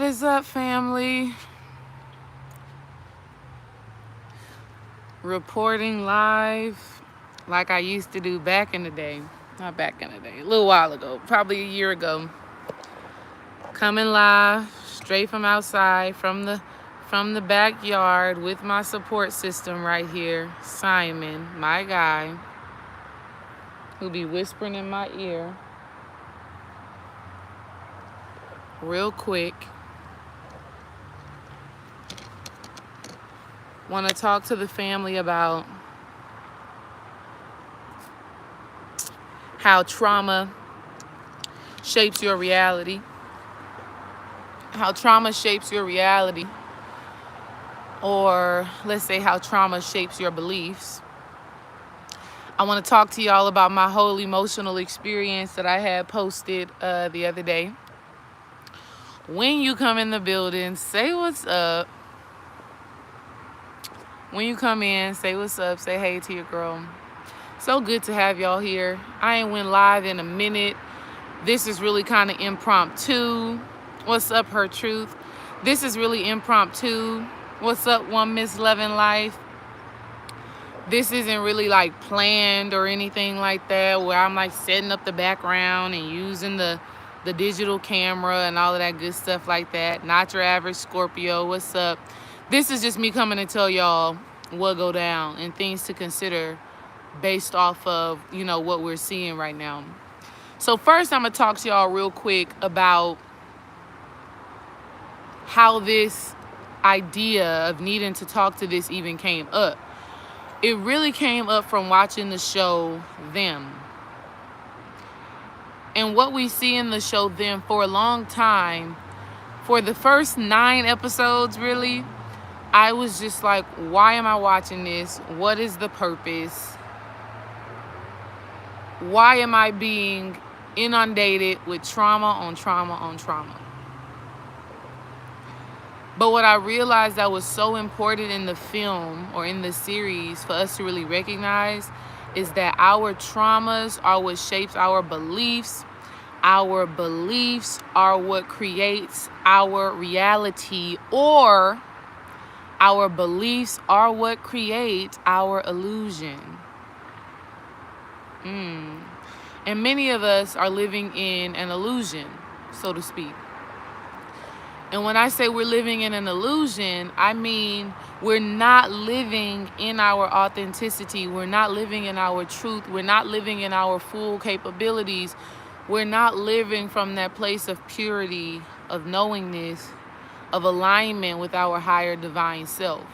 is up, family? Reporting live like I used to do back in the day. Not back in the day, a little while ago, probably a year ago. Coming live straight from outside, from the backyard with my support system right here, Simon, my guy, who be whispering in my ear real quick. Want to talk to the family about how trauma shapes your reality. How trauma shapes your reality. Or let's say how trauma shapes your beliefs. I want to talk to y'all about my whole emotional experience that I had posted the other day. When you come in the building, say what's up. When you come in, say what's up, say hey to your girl. So good to have y'all here. I ain't went live in a minute. This is really kind of impromptu. What's up, Her Truth? This is really impromptu. What's up, One Miss Loving Life? This isn't really like planned or anything like that, where I'm like setting up the background and using the digital camera and all of that good stuff like that. Not your average Scorpio. What's up? This is just me coming to tell y'all what go down and things to consider based off of, you know, what we're seeing right now. So first, I'm going to talk to y'all real quick about how this idea of needing to talk to this even came up. It really came up from watching the show Them. And what we see in the show Them for a long time, for the first 9 episodes, really, I was just like, why am I watching this? What is the purpose? Why am I being inundated with trauma on trauma on trauma? But what I realized that was so important in the film or in the series for us to really recognize is that our traumas are what shapes our beliefs. Our beliefs are what creates our reality, or our beliefs are what create our illusion. And many of us are living in an illusion, so to speak. And when I say we're living in an illusion, I mean we're not living in our authenticity. We're not living in our truth. We're not living in our full capabilities. We're not living from that place of purity, of knowingness, of alignment with our higher divine self.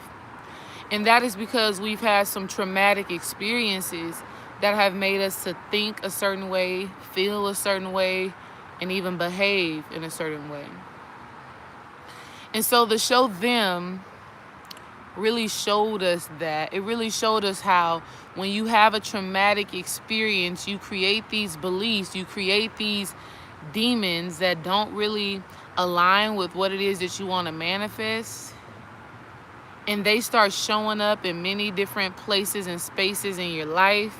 And that is because we've had some traumatic experiences that have made us to think a certain way, feel a certain way, and even behave in a certain way. And so the show Them really showed us that. It really showed us how when you have a traumatic experience, you create these beliefs, you create these demons that don't really align with what it is that you want to manifest. And they start showing up in many different places and spaces in your life.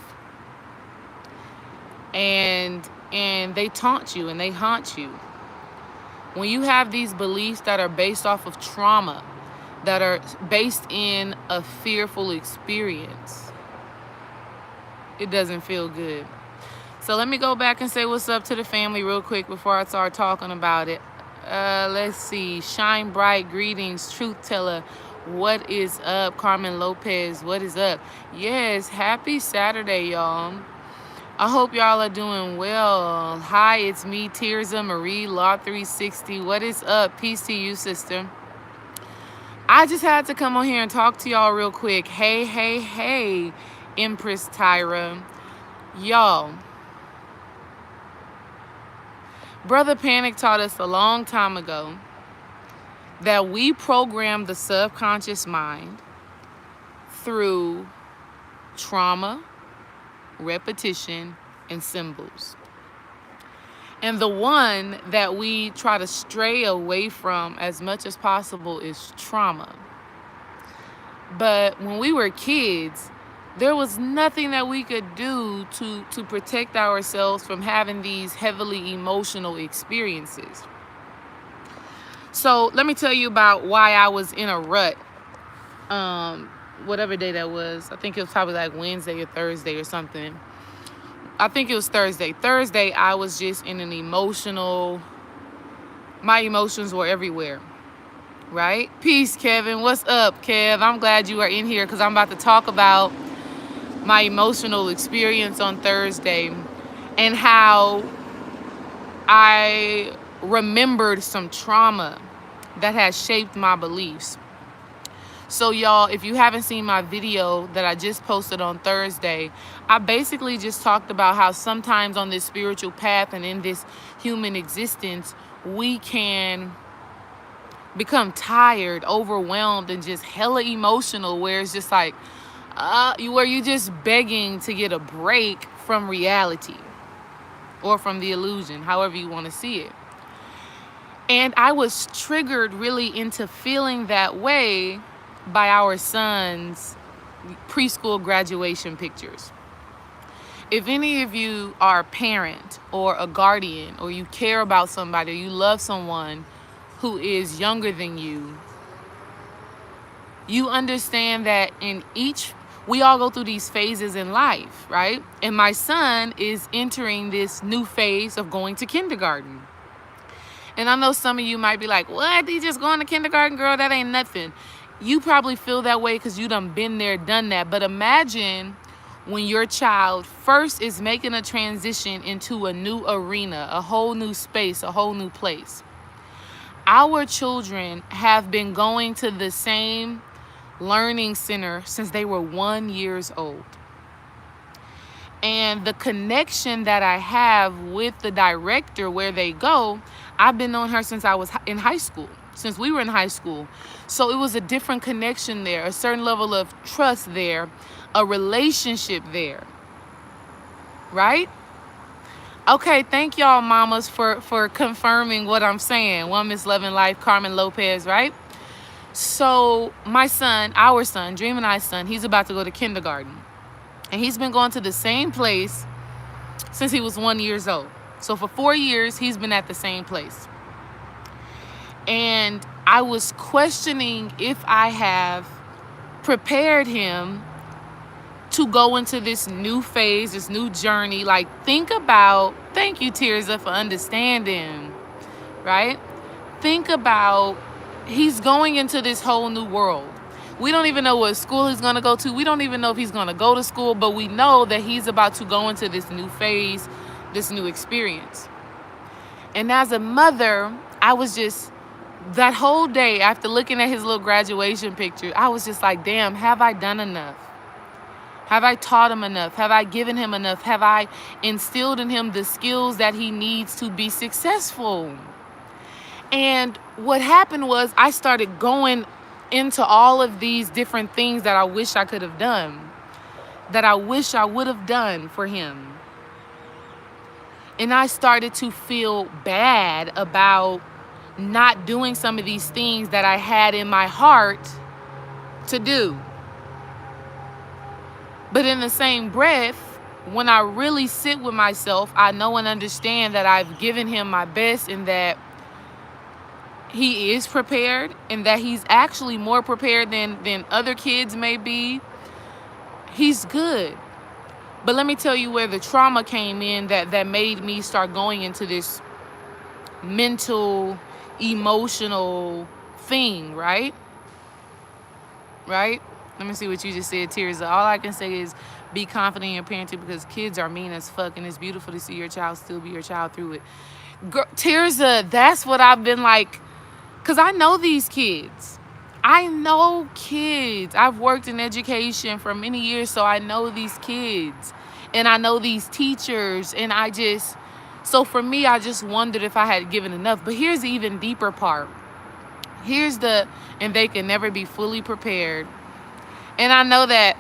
And they taunt you and they haunt you. When you have these beliefs that are based off of trauma, that are based in a fearful experience, it doesn't feel good. So let me go back and say what's up to the family real quick before I start talking about it. Let's see. Shine Bright, greetings. Truth Teller, what is up? Carmen Lopez, what is up? Yes, happy Saturday, y'all. I hope y'all are doing well. Hi, it's me, Tirza Marie, Law 360. What is up? Peace to you, sister. I just had to come on here and talk to y'all real quick. Hey, Empress Tyra. Y'all, Brother Panic taught us a long time ago that we program the subconscious mind through trauma, repetition, and symbols. And the one that we try to stray away from as much as possible is trauma. But when we were kids, there was nothing that we could do to protect ourselves from having these heavily emotional experiences. So let me tell you about why I was in a rut. Whatever day that was. I think it was probably like Wednesday or Thursday or something. I think it was Thursday. Thursday, I was just in an my emotions were everywhere, right? Peace, Kevin. What's up, Kev? I'm glad you are in here because I'm about to talk about my emotional experience on Thursday and how I remembered some trauma that has shaped my beliefs. So y'all, if you haven't seen my video that I just posted on Thursday, I basically just talked about how sometimes on this spiritual path and in this human existence, we can become tired, overwhelmed, and just hella emotional, where it's just like, where you're just begging to get a break from reality or from the illusion, however you want to see it. And I was triggered really into feeling that way by our son's preschool graduation pictures. If any of you are a parent or a guardian, or you care about somebody, or you love someone who is younger than you, you understand that we all go through these phases in life, right? And my son is entering this new phase of going to kindergarten. And I know some of you might be like, what? He just going to kindergarten, girl? That ain't nothing. You probably feel that way because you done been there, done that. But imagine when your child first is making a transition into a new arena, a whole new space, a whole new place. Our children have been going to the same learning center since they were 1 year old. And the connection that I have with the director where they go, I've been on her since I was in high school, since we were in high school. So it was a different connection there, a certain level of trust there, a relationship there, right? Okay, thank y'all mamas for confirming what I'm saying. One Miss Loving Life, Carmen Lopez, right? So my son, our son, Dream and I's son, he's about to go to kindergarten. And he's been going to the same place since he was 1 year old. So for 4 years, he's been at the same place. And I was questioning if I have prepared him to go into this new phase, this new journey. Like, thank you, Tirza, for understanding, right? Think about, he's going into this whole new world. We don't even know what school he's going to go to. We don't even know if he's going to go to school, but we know that he's about to go into this new phase, this new experience. And as a mother, I was just, that whole day after looking at his little graduation picture, I was just like, damn, have I done enough? Have I taught him enough? Have I given him enough? Have I instilled in him the skills that he needs to be successful? And what happened was I started going into all of these different things that I wish I could have done, that I wish I would have done for him. And I started to feel bad about not doing some of these things that I had in my heart to do. But in the same breath, when I really sit with myself, I know and understand that I've given him my best and that he is prepared and that he's actually more prepared than other kids may be. He's good. But let me tell you where the trauma came in that made me start going into this mental, emotional thing, right? Right? Let me see what you just said, Tirza. All I can say is be confident in your parenting because kids are mean as fuck, and it's beautiful to see your child still be your child through it. Girl, Tirza, that's what I've been like, because I know these kids. I know kids. I've worked in education for many years, so I know these kids. And I know these teachers. And so for me, I just wondered if I had given enough. But here's the even deeper part. And they can never be fully prepared. And I know that,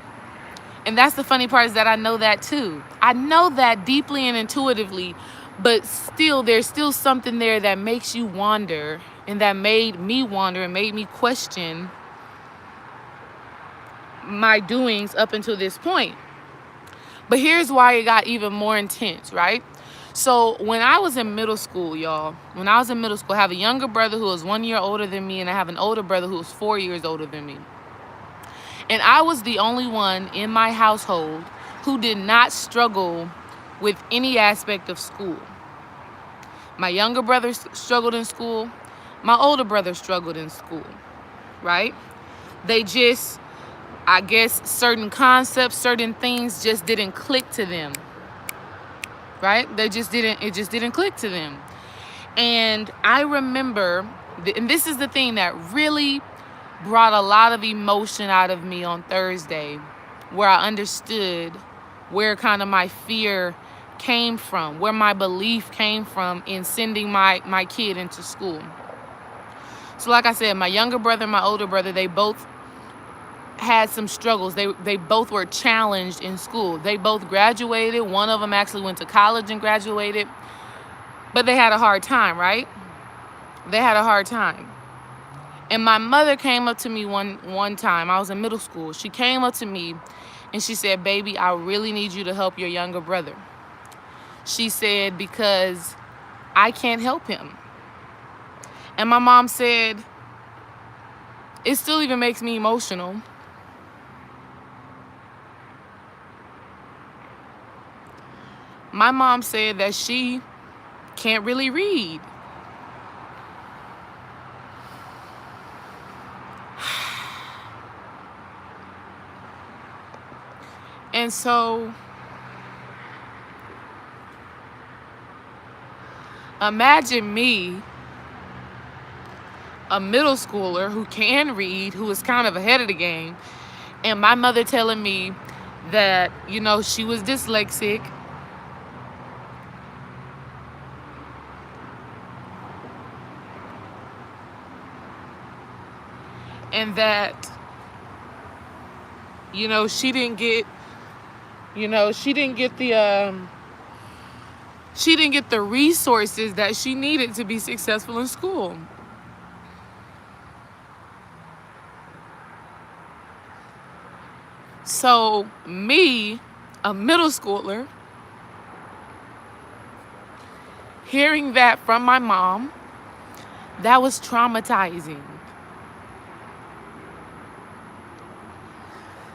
and that's the funny part, is that I know that too. I know that deeply and intuitively, but still, there's still something there that makes you wonder, and that made me wonder and made me question my doings up until this point. But here's why it got even more intense, right? So when I was in middle school, y'all, when I was in middle school, I have a younger brother who is 1 year older than me, and I have an older brother who is 4 years older than me. And I was the only one in my household who did not struggle with any aspect of school. My younger brother struggled in school. My older brother struggled in school, right? They just, I guess, certain concepts, certain things just didn't click to them, right? It just didn't click to them. And I remember, and this is the thing that really brought a lot of emotion out of me on Thursday, where I understood where kind of my fear came from, where my belief came from in sending my kid into school. So like I said, my younger brother and my older brother, they both had some struggles. They both were challenged in school. They both graduated. One of them actually went to college and graduated. But they had a hard time, right? They had a hard time. And my mother came up to me one time. I was in middle school. She came up to me and she said, "Baby, I really need you to help your younger brother." She said, "Because I can't help him." And my mom said, it still even makes me emotional. My mom said that she can't really read. And so imagine me, a middle schooler who can read, who is kind of ahead of the game, and my mother telling me that, she was dyslexic, and that, she didn't get the resources that she needed to be successful in school. So me, a middle schooler, hearing that from my mom, that was traumatizing.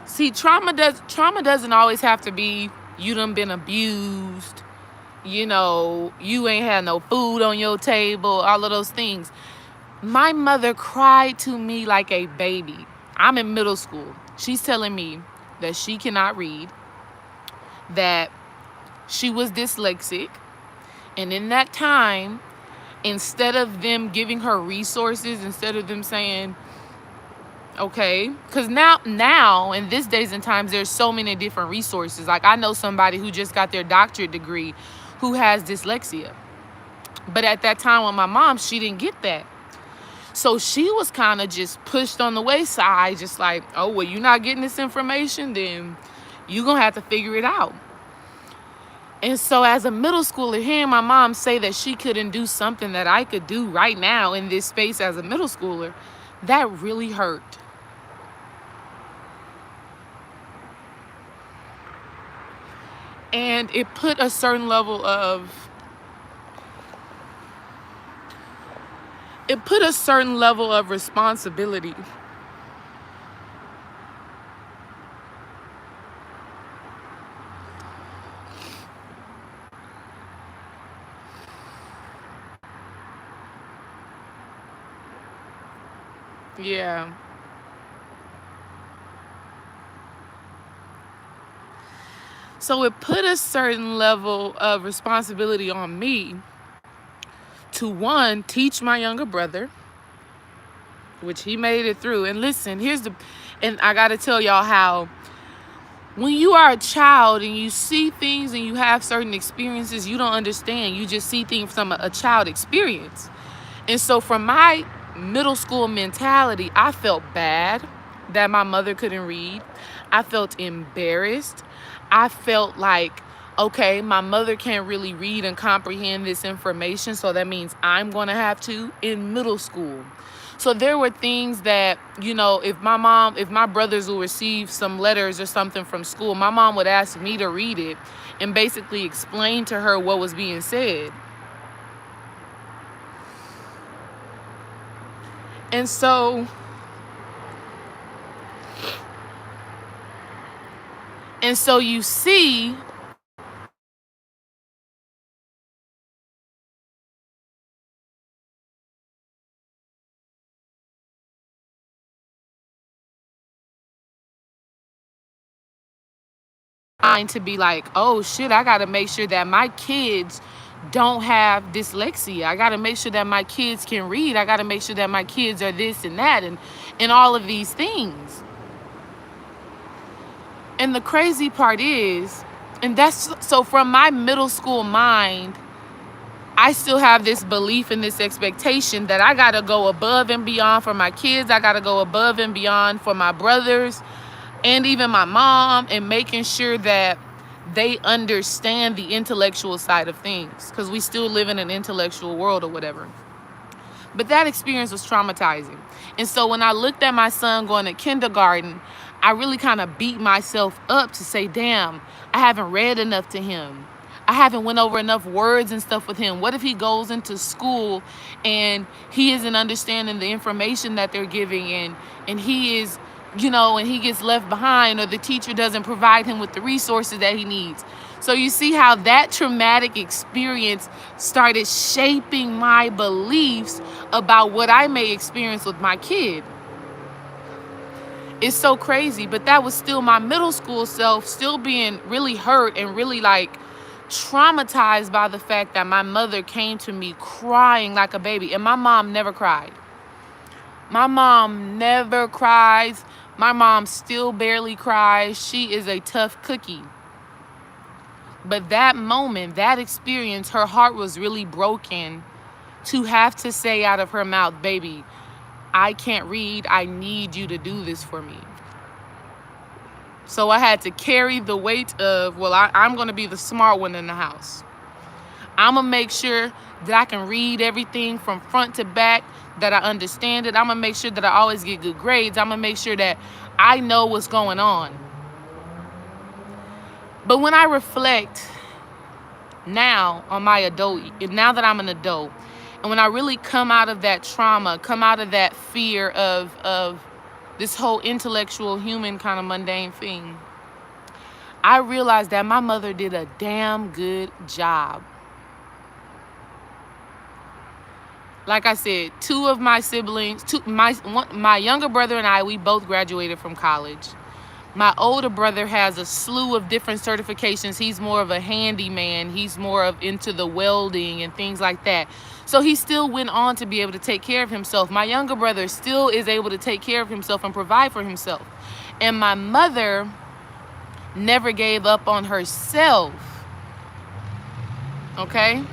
See, trauma doesn't always have to be you done been abused, you ain't had no food on your table, all of those things. My mother cried to me like a baby. I'm in middle school. She's telling me that she cannot read, that she was dyslexic, and in that time, instead of them giving her resources, instead of them saying, okay, because now in this days and times, there's so many different resources. Like, I know somebody who just got their doctorate degree who has dyslexia. But at that time with my mom, she didn't get that. So she was kind of just pushed on the wayside, just like, oh, well, you're not getting this information, then you're going to have to figure it out. And so as a middle schooler, hearing my mom say that she couldn't do something that I could do right now in this space as a middle schooler, that really hurt. And it put a certain level of responsibility. Yeah. So it put a certain level of responsibility on me to, one, teach my younger brother, which he made it through. And listen, and I got to tell y'all how when you are a child and you see things and you have certain experiences, you don't understand. You just see things from a child experience. And so from my middle school mentality, I felt bad that my mother couldn't read. I felt embarrassed. I felt like, okay, my mother can't really read and comprehend this information, so that means I'm going to have to in middle school. So there were things that, if my brothers will receive some letters or something from school, my mom would ask me to read it. and basically explain to her what was being said. And so you see to be like, oh shit, I gotta make sure that my kids don't have dyslexia. I gotta make sure that my kids can read. I gotta make sure that my kids are this and that and all of these things. And the crazy part is, and that's so from my middle school mind, I still have this belief and this expectation that I gotta go above and beyond for my kids. I gotta go above and beyond for my brothers and even my mom, and making sure that they understand the intellectual side of things, because we still live in an intellectual world or whatever. But that experience was traumatizing. And so when I looked at my son going to kindergarten, I really kind of beat myself up to say, damn, I haven't read enough to him. I haven't went over enough words and stuff with him. What if he goes into school and he isn't understanding the information that they're giving, and he is, and he gets left behind, or the teacher doesn't provide him with the resources that he needs. So you see how that traumatic experience started shaping my beliefs about what I may experience with my kid. It's so crazy, but that was still my middle school self, still being really hurt and really like traumatized by the fact that my mother came to me crying like a baby. And my mom never cried. My mom never cries. My mom still barely cries. She is a tough cookie. But that moment, that experience, her heart was really broken to have to say out of her mouth, baby, I can't read. I need you to do this for me. So I had to carry the weight of, well, I'm going to be the smart one in the house. I'm going to make sure that I can read everything from front to back, that I understand it. I'm going to make sure that I always get good grades. I'm going to make sure that I know what's going on. But when I reflect now on my now that I'm an adult, and when I really come out of that trauma, come out of that fear of this whole intellectual, human kind of mundane thing, I realized that my mother did a damn good job. Like I said, two of my siblings, my younger brother and I, we both graduated from college. My older brother has a slew of different certifications. He's more of a handyman. He's more of into the welding and things like that. So he still went on to be able to take care of himself. My younger brother still is able to take care of himself and provide for himself. And my mother never gave up on herself. Okay?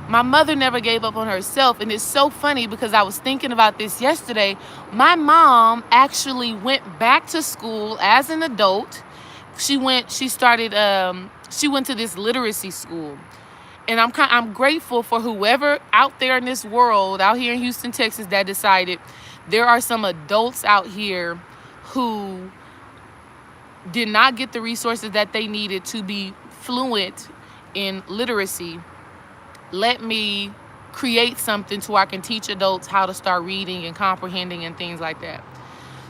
My mother never gave up on herself. And it's so funny because I was thinking about this yesterday. My mom actually went back to school as an adult. She went to this literacy school. And I'm grateful for whoever out there in this world, out here in Houston, Texas, that decided there are some adults out here who did not get the resources that they needed to be fluent in literacy. Let me create something so I can teach adults how to start reading and comprehending and things like that.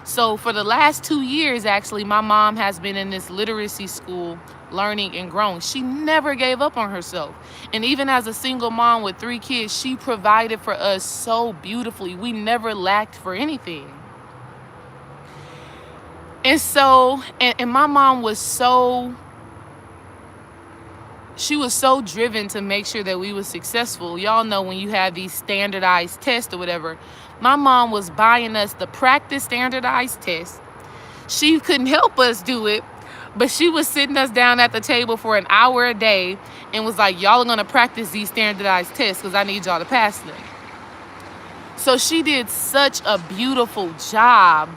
So for the last 2 years, actually, my mom has been in this literacy school learning and growing. She never gave up on herself. And even as a single mom with 3 kids, she provided for us so beautifully. We never lacked for anything. And so, and my mom was she was so driven to make sure that we were successful. Y'all know when you have these standardized tests or whatever, my mom was buying us the practice standardized test. She couldn't help us do it, but she was sitting us down at the table for an hour a day and was like, y'all are going to practice these standardized tests because I need y'all to pass them. So she did such a beautiful job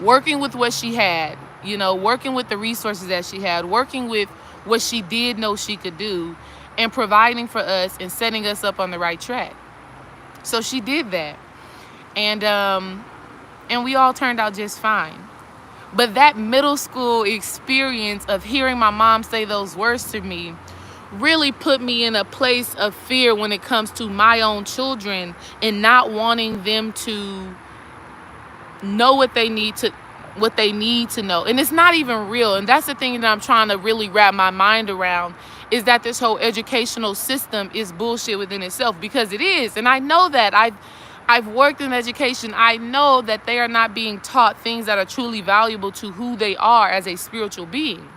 working with what she had, working with the resources that she had, working with what she did know she could do, and providing for us and setting us up on the right track. So she did that. And we all turned out just fine. But that middle school experience of hearing my mom say those words to me really put me in a place of fear when it comes to my own children and not wanting them to know what they need to know. And it's not even real. And that's the thing that I'm trying to really wrap my mind around, is that this whole educational system is bullshit within itself, because it is. And I know that. I've worked in education. I know that they are not being taught things that are truly valuable to who they are as a spiritual being.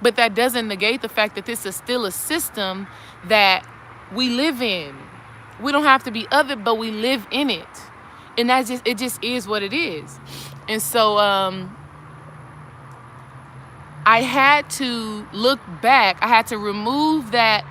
But that doesn't negate the fact that this is still a system that we live in. We don't have to be of it, but we live in it. And it just is what it is. And so I had to look back. I had to remove that